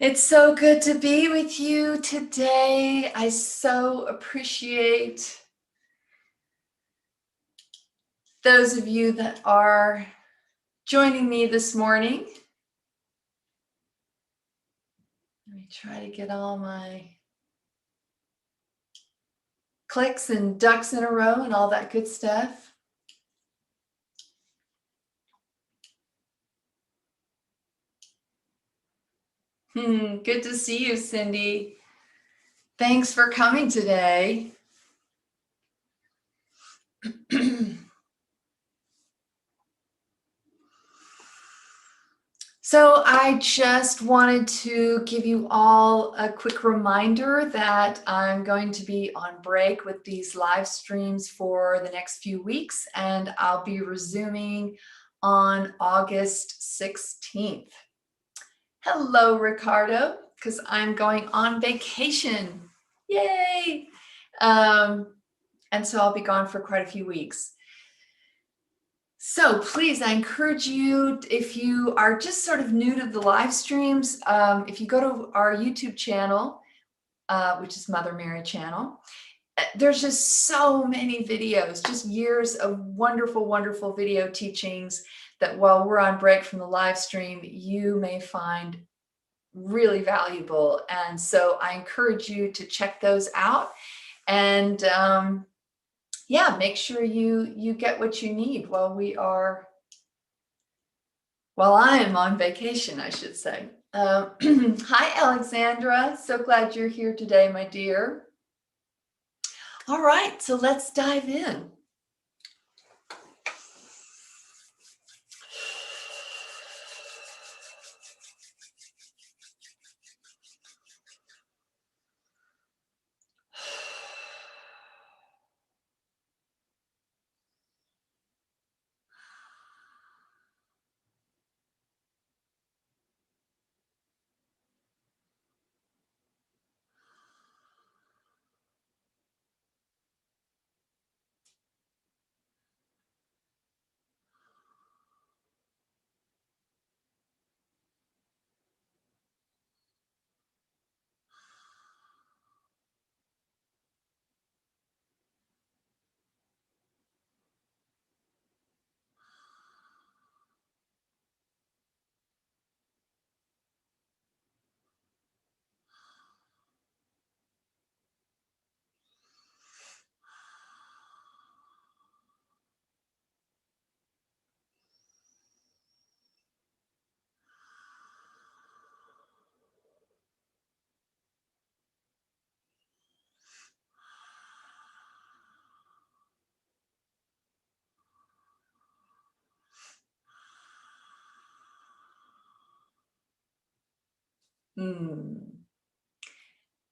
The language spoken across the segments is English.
It's so good to be with you today. I so appreciate those of you that are joining me this morning. Let me try to get all my clicks and ducks in a row and all that good stuff. Good to see you, Cindy. Thanks for coming today. So I just wanted to give you all a quick reminder that I'm going to be on break with these live streams for the next few weeks, and I'll be resuming on August 16th. Hello, Ricardo, because I'm going on vacation. Yay! And so I'll be gone for quite a few weeks. So please, I encourage you, if you are just sort of new to the live streams, if you go to our YouTube channel, which is Mother Mary Channel, there's just so many videos, just years of wonderful, wonderful video teachings that while we're on break from the live stream, you may find really valuable. And so I encourage you to check those out. And yeah, make sure you get what you need while I am on vacation, I should say. Hi, Alexandra. So glad you're here today, my dear. All right, so let's dive in.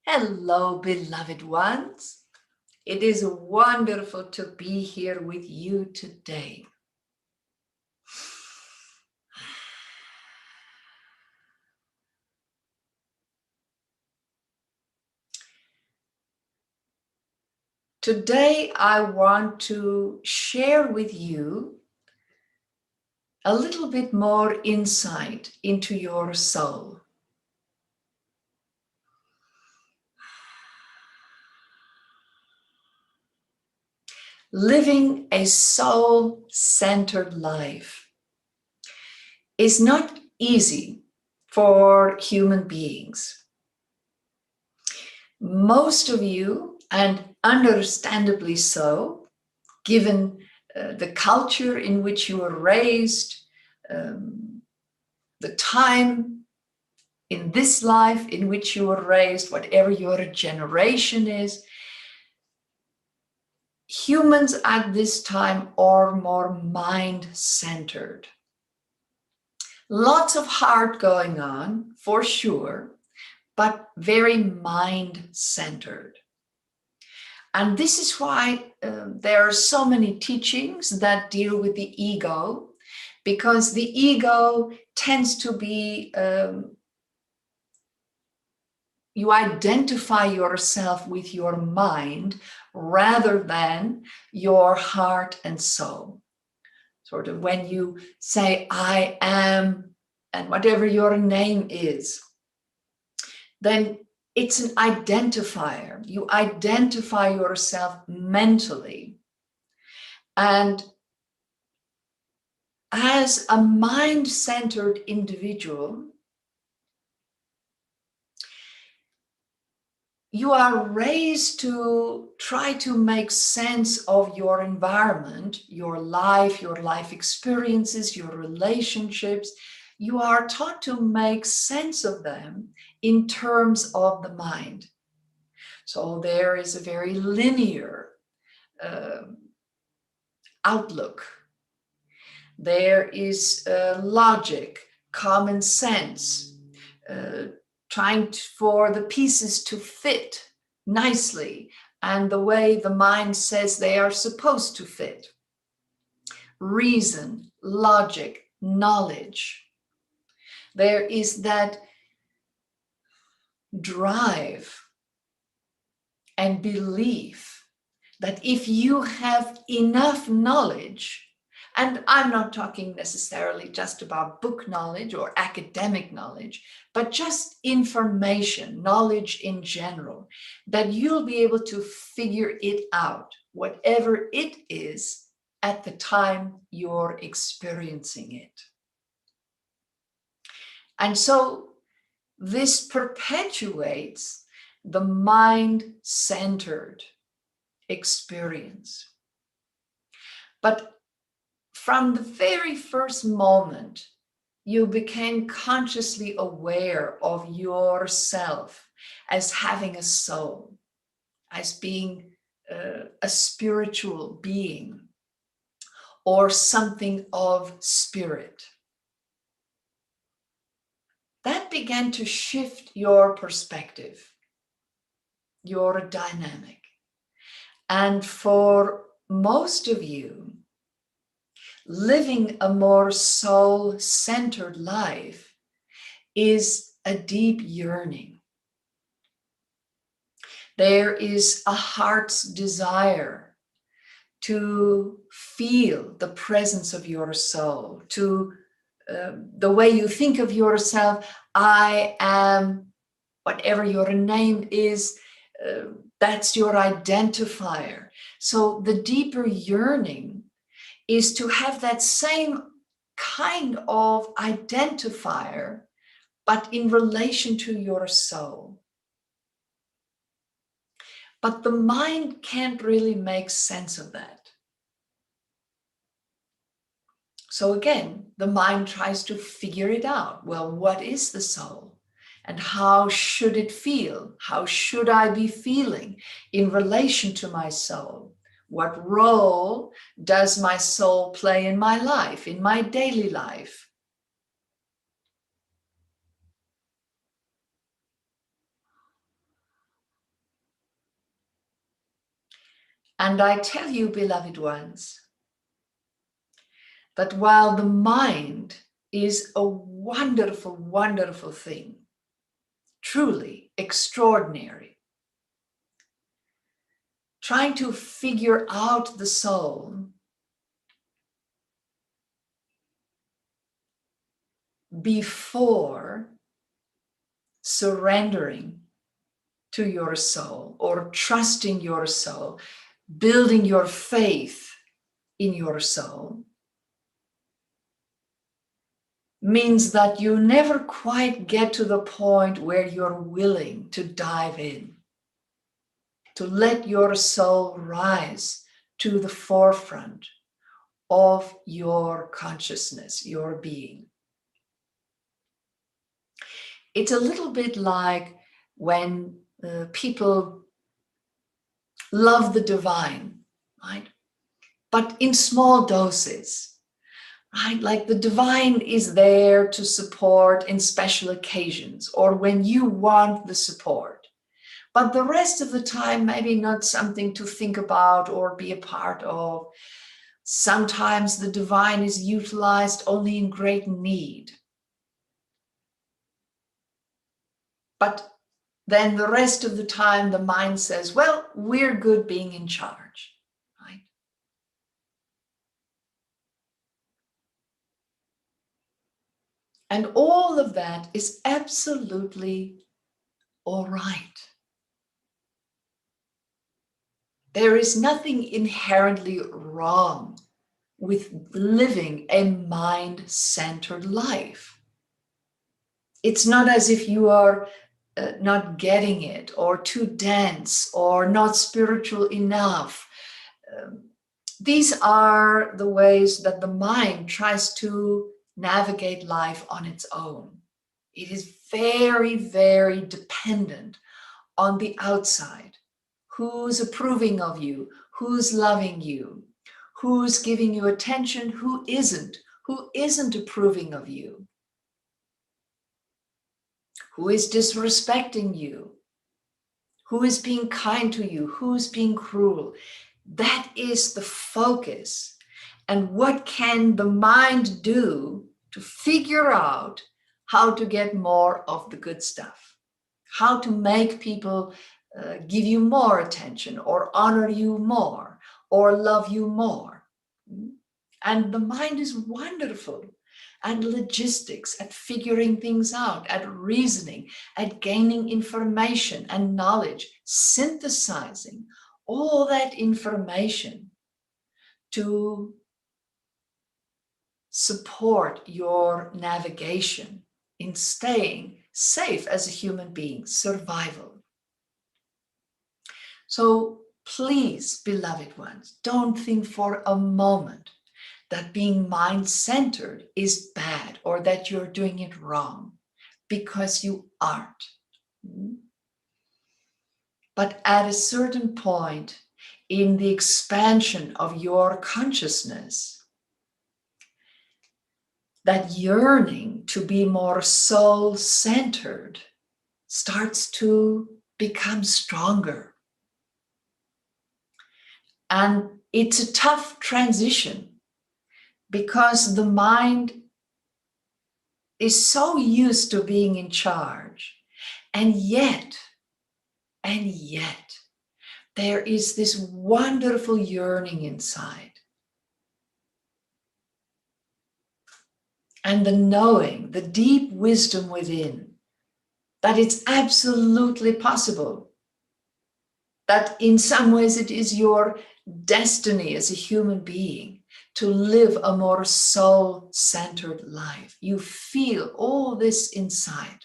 Hello, beloved ones. It is wonderful to be here with you today. Today, I want to share with you a little bit more insight into your soul. Living a soul-centered life is not easy for human beings. Most of you, and understandably so, given the culture in which you were raised, the time in this life in which you were raised, whatever your generation is, humans at this time are more mind-centered. Lots of heart going on, for sure, but very mind-centered. And this is why there are so many teachings that deal with the ego, because the ego tends to be, you identify yourself with your mind rather than your heart and soul. Sort of when you say, I am, and whatever your name is, then it's an identifier. You identify yourself mentally. And as a mind-centered individual, you are raised to try to make sense of your environment, your life experiences, your relationships. You are taught to make sense of them in terms of the mind. So there is a very linear outlook. There is logic, common sense, trying for the pieces to fit nicely and the way the mind says they are supposed to fit. Reason, logic, knowledge. There is that drive and belief that if you have enough knowledge, and I'm not talking necessarily just about book knowledge or academic knowledge, but just information, knowledge in general, that you'll be able to figure it out, whatever it is, at the time you're experiencing it. And so this perpetuates the mind-centered experience. But from the very first moment, you became consciously aware of yourself as having a soul, as being a spiritual being or something of spirit. That began to shift your perspective, your dynamic. And for most of you, living a more soul-centered life is a deep yearning. There is a heart's desire to feel the presence of your soul, to the way you think of yourself. I am, whatever your name is, that's your identifier. So the deeper yearning is to have that same kind of identifier, but in relation to your soul. But the mind can't really make sense of that. So again, the mind tries to figure it out. Well, what is the soul? And how should it feel? How should I be feeling in relation to my soul? What role does my soul play in my life, in my daily life? And I tell you, beloved ones, that while the mind is a wonderful, wonderful thing, truly extraordinary, trying to figure out the soul before surrendering to your soul or trusting your soul, building your faith in your soul, means that you never quite get to the point where you're willing to dive in, to let your soul rise to the forefront of your consciousness, your being. It's a little bit like when people love the divine, right? But in small doses, right? Like the divine is there to support in special occasions or when you want the support. But the rest of the time, maybe not something to think about or be a part of. Sometimes the divine is utilized only in great need. But then the rest of the time, the mind says, well, we're good being in charge, right? And all of that is absolutely all right. There is nothing inherently wrong with living a mind-centered life. It's not as if you are not getting it, or too dense, or not spiritual enough. These are the ways that the mind tries to navigate life on its own. It is very, very dependent on the outside. Who's approving of you? Who's loving you? Who's giving you attention? Who isn't? Who isn't approving of you? Who is disrespecting you? Who is being kind to you? Who's being cruel? That is the focus. And what can the mind do to figure out how to get more of the good stuff? How to make people give you more attention, or honor you more, or love you more. And the mind is wonderful at logistics, at figuring things out, at reasoning, at gaining information and knowledge, synthesizing all that information to support your navigation in staying safe as a human being, survival. So please, beloved ones, don't think for a moment that being mind-centered is bad, or that you're doing it wrong, because you aren't. But at a certain point in the expansion of your consciousness, that yearning to be more soul-centered starts to become stronger. And it's a tough transition, because the mind is so used to being in charge. And yet, there is this wonderful yearning inside. And the knowing, the deep wisdom within, that it's absolutely possible. That in some ways it is your destiny as a human being to live a more soul-centered life. You feel all this inside.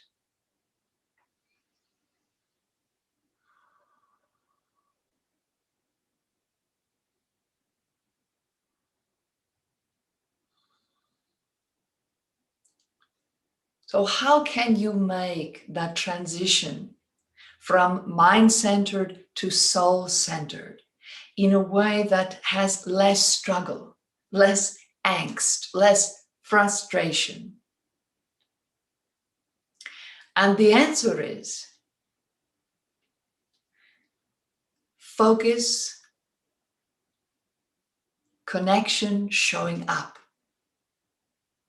So how can you make that transition from mind-centered to soul-centered in a way that has less struggle, less angst, less frustration? And the answer is focus, connection, showing up.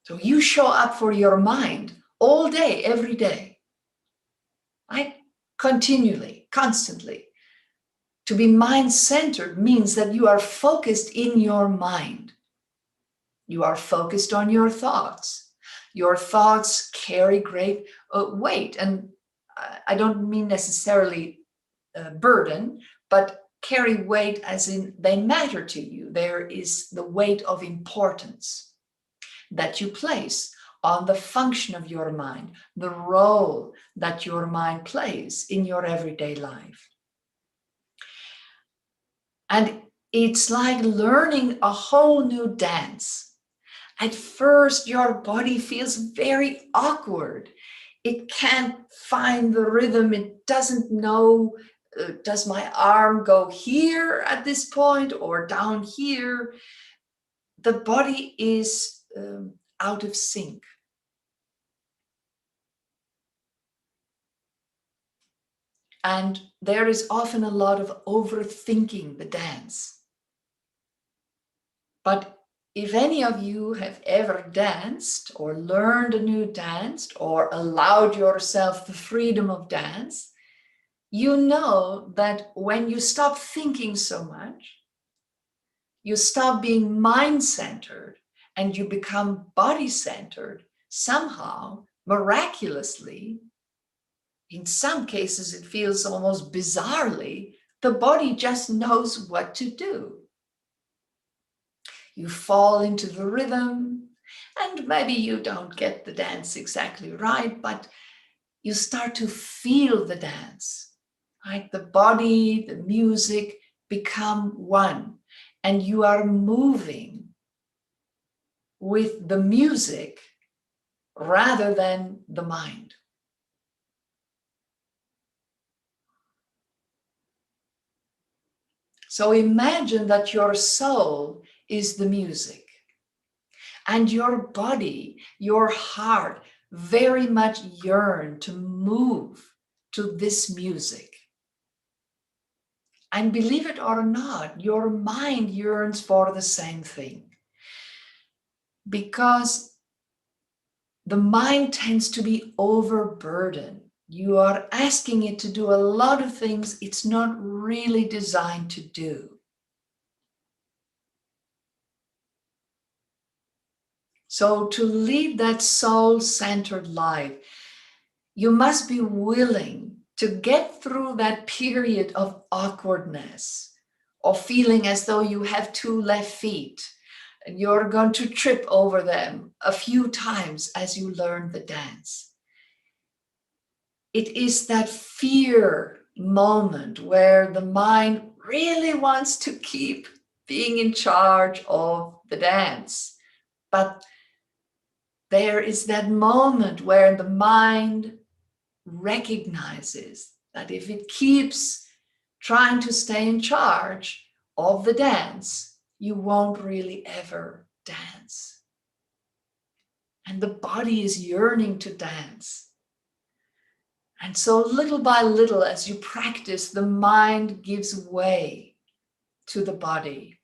So you show up for your mind all day, every day, right? Continually, constantly. To be mind-centered means that you are focused in your mind. You are focused on your thoughts. Your thoughts carry great weight. And I don't mean necessarily burden, but carry weight as in they matter to you. There is the weight of importance that you place on the function of your mind, the role that your mind plays in your everyday life. And it's like learning a whole new dance. At first, your body feels very awkward. It can't find the rhythm. It doesn't know, does my arm go here at this point or down here? The body is out of sync. And there is often a lot of overthinking the dance. But if any of you have ever danced or learned a new dance or allowed yourself the freedom of dance, you know that when you stop thinking so much, you stop being mind-centered and you become body-centered, somehow, miraculously, In some cases, it feels almost bizarrely, the body just knows what to do. You fall into the rhythm, and maybe you don't get the dance exactly right, but you start to feel the dance, right? The body, the music become one, and you are moving with the music rather than the mind. So imagine that your soul is the music, and your body, your heart very much yearn to move to this music. And believe it or not, your mind yearns for the same thing. Because the mind tends to be overburdened. You are asking it to do a lot of things it's not really designed to do. So to lead that soul-centered life, you must be willing to get through that period of awkwardness, of feeling as though you have two left feet and you're going to trip over them a few times as you learn the dance. It is that fear moment where the mind really wants to keep being in charge of the dance. But there is that moment where the mind recognizes that if it keeps trying to stay in charge of the dance, you won't really ever dance. And the body is yearning to dance. And so little by little, as you practice, the mind gives way to the body.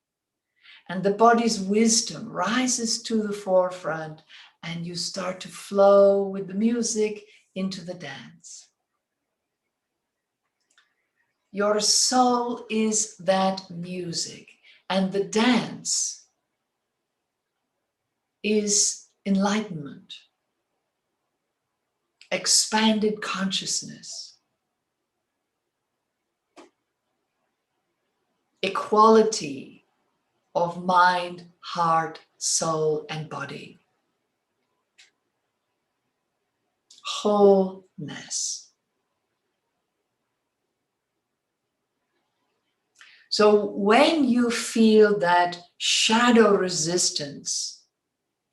And the body's wisdom rises to the forefront, and you start to flow with the music into the dance. Your soul is that music, and the dance is enlightenment, expanded consciousness, equality of mind, heart, soul, and body, wholeness. So when you feel that shadow resistance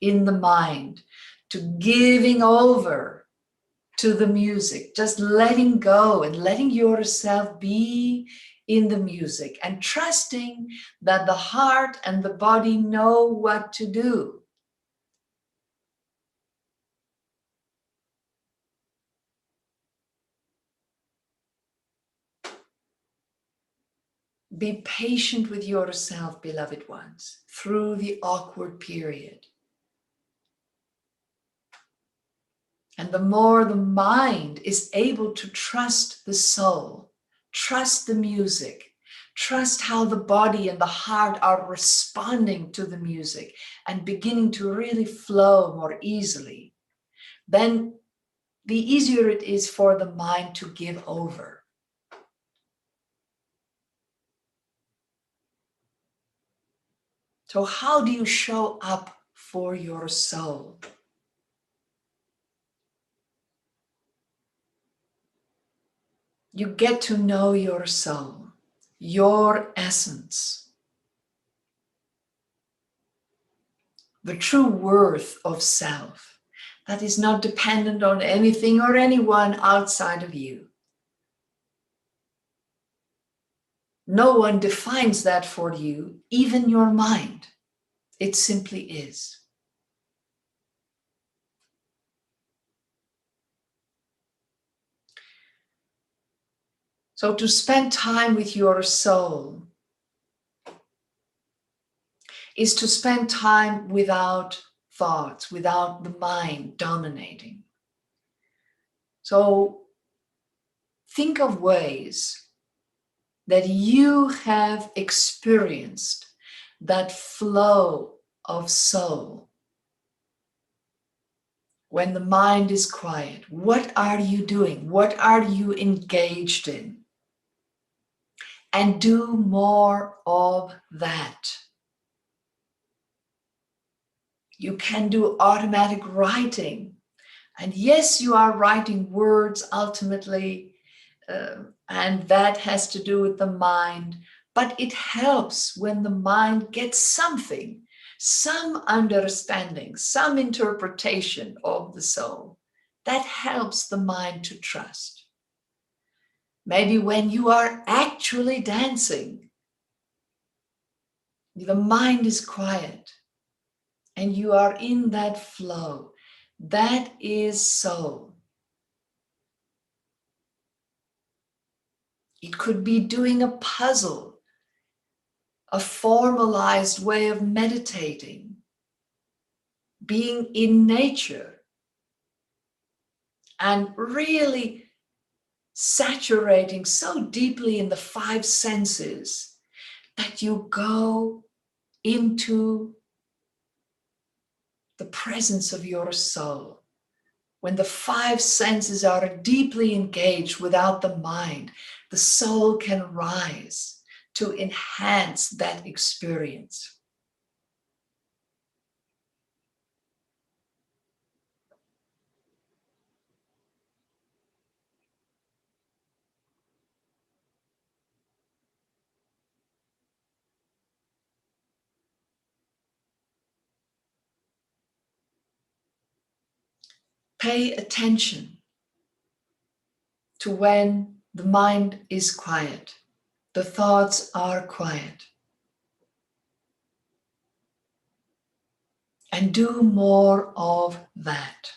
in the mind to giving over to the music, just letting go and letting yourself be in the music and trusting that the heart and the body know what to do. Be patient with yourself, beloved ones, through the awkward period. And the more the mind is able to trust the soul, trust the music, trust how the body and the heart are responding to the music and beginning to really flow more easily, then the easier it is for the mind to give over. So how do you show up for your soul? You get to know your soul, your essence, the true worth of self that is not dependent on anything or anyone outside of you. No one defines that for you, even your mind. It simply is. So to spend time with your soul is to spend time without thoughts, without the mind dominating. So think of ways that you have experienced that flow of soul when the mind is quiet? What are you doing? What are you engaged in? And do more of that. You can do automatic writing. And yes, you are writing words ultimately, and that has to do with the mind. But it helps when the mind gets something, some understanding, some interpretation of the soul. That helps the mind to trust. Maybe when you are actually dancing, the mind is quiet and you are in that flow. That is soul. It could be doing a puzzle, a formalized way of meditating, being in nature, and really saturating so deeply in the five senses that you go into the presence of your soul. When the five senses are deeply engaged without the mind, the soul can rise to enhance that experience. Pay attention to when the mind is quiet, the thoughts are quiet. And do more of that.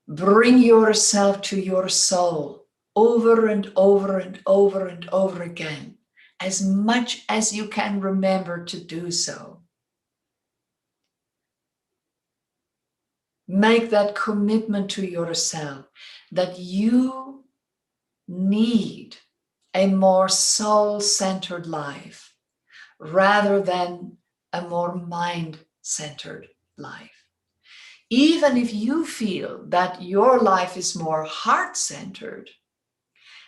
Bring yourself to your soul over and over and over and over again, as much as you can remember to do so. Make that commitment to yourself that you need a more soul-centered life rather than a more mind-centered life. Even if you feel that your life is more heart-centered,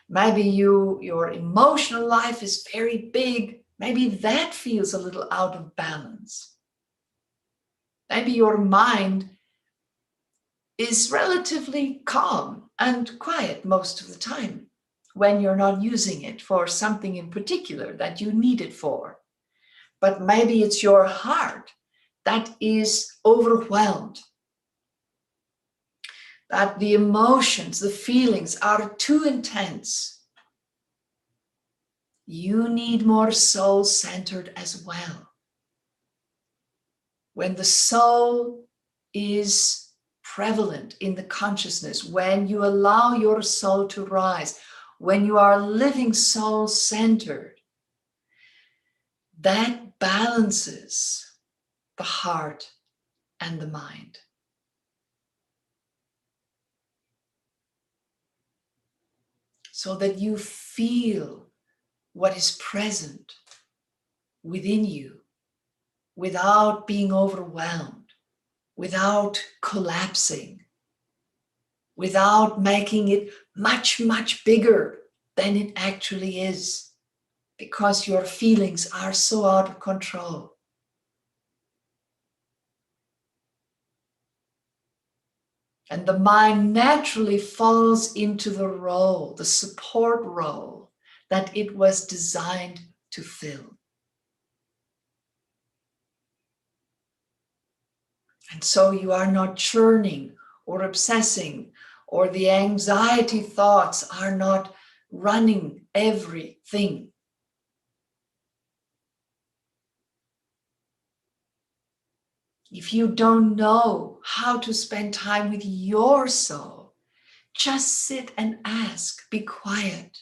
maybe your emotional life is very big, maybe that feels a little out of balance. Maybe your mind is relatively calm and quiet most of the time when you're not using it for something in particular that you need it for. But maybe it's your heart that is overwhelmed, that the emotions, the feelings are too intense. You need more soul-centered as well. When the soul is prevalent in the consciousness, when you allow your soul to rise, when you are living soul-centered, that balances the heart and the mind. So that you feel what is present within you without being overwhelmed, without collapsing, without making it much, much bigger than it actually is, because your feelings are so out of control. And the mind naturally falls into the role, the support role that it was designed to fill. And so you are not churning or obsessing, or the anxiety thoughts are not running everything. If you don't know how to spend time with your soul, just sit and ask, be quiet.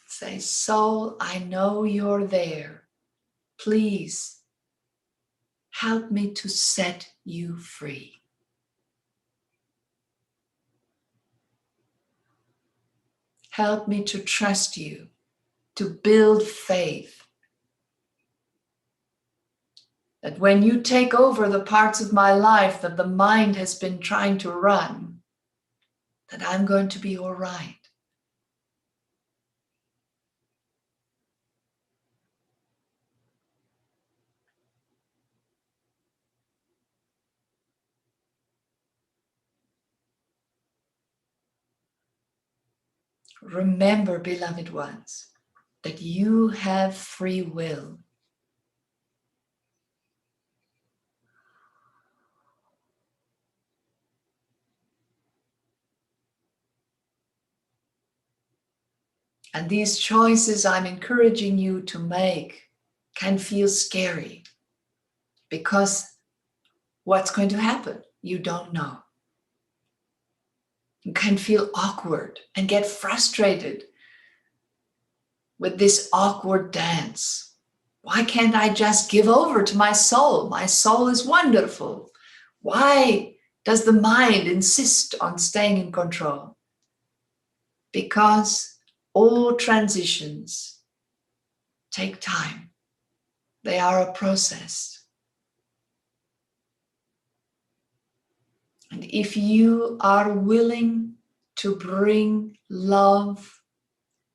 Say, soul, I know you're there. Please help me to set you free. Help me to trust you, to build faith That when you take over the parts of my life that the mind has been trying to run, that I'm going to be all right. Remember, beloved ones, that you have free will. And these choices I'm encouraging you to make can feel scary because what's going to happen? You don't know. You can feel awkward and get frustrated with this awkward dance. Why can't I just give over to my soul? My soul is wonderful. Why does the mind insist on staying in control? Because all transitions take time. They are a process. And if you are willing to bring love,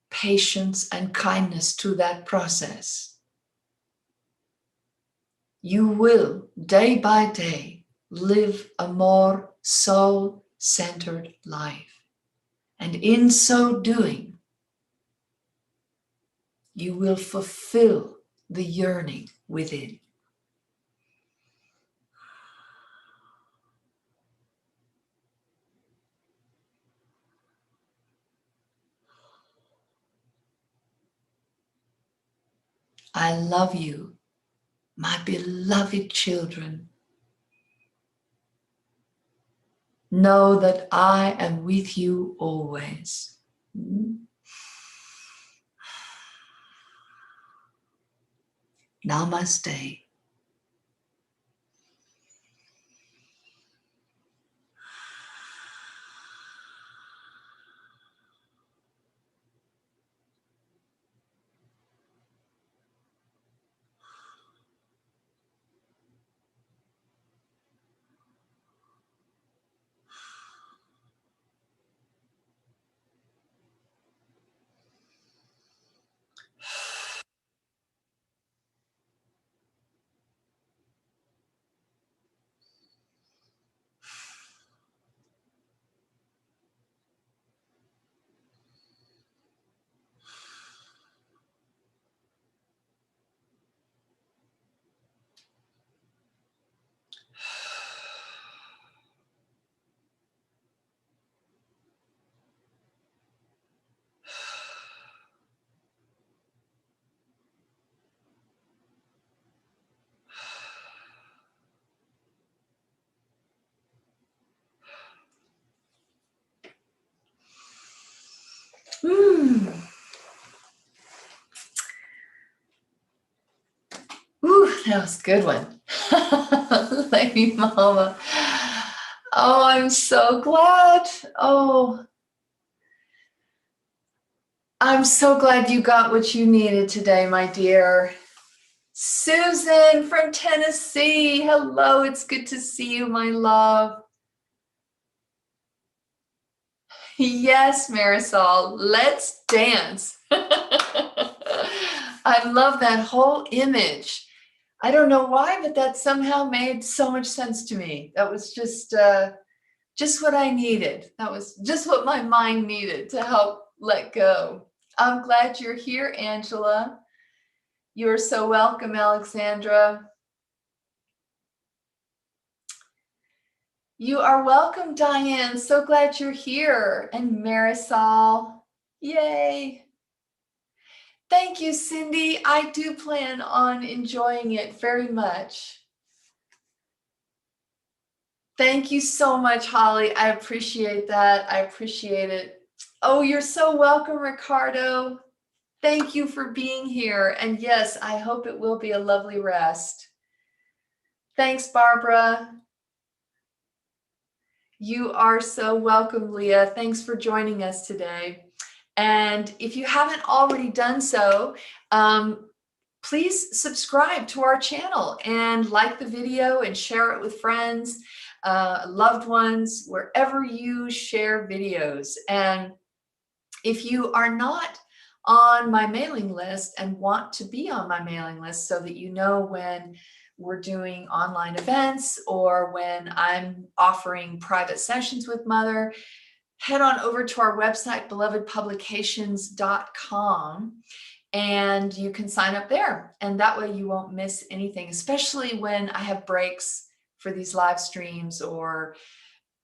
patience, and kindness to that process, you will, day by day, live a more soul-centered life. And in so doing, you will fulfill the yearning within. I love you, my beloved children. Know that I am with you always. Namaste. Ooh, that was a good one. Lady Mama. Oh, I'm so glad. Oh, I'm so glad you got what you needed today, my dear. Susan from Tennessee. Hello, it's good to see you, my love. Yes, Marisol, let's dance. I love that whole image. I don't know why, but that somehow made so much sense to me. That was just what I needed. That was just what my mind needed to help let go. I'm glad you're here, Angela. You're so welcome, Alexandra. You are welcome, Diane. So glad you're here. And Marisol, yay. Thank you, Cindy. I do plan on enjoying it very much. Thank you so much, Holly. I appreciate that. I appreciate it. Oh, you're so welcome, Ricardo. Thank you for being here. And yes, I hope it will be a lovely rest. Thanks, Barbara. You are so welcome, Leah. Thanks for joining us today. And if you haven't already done so, please subscribe to our channel and like the video and share it with friends, loved ones, wherever you share videos. And if you are not on my mailing list and want to be on my mailing list so that you know when we're doing online events or when I'm offering private sessions with Mother, head on over to our website, belovedpublications.com, and you can sign up there. And that way you won't miss anything, especially when I have breaks for these live streams or,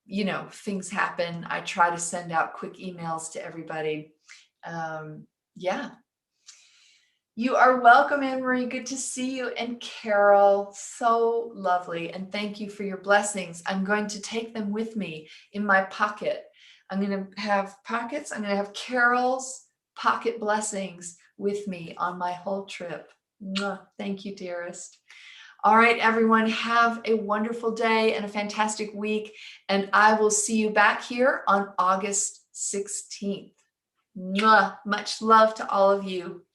you know, things happen. I try to send out quick emails to everybody. Yeah. You are welcome, Anne Marie. Good to see you. And Carol, so lovely. And thank you for your blessings. I'm going to take them with me in my pocket. I'm going to have pockets. I'm going to have Carol's pocket blessings with me on my whole trip. Mwah. Thank you, dearest. All right, everyone, have a wonderful day and a fantastic week. And I will see you back here on August 16th. Mwah. Much love to all of you.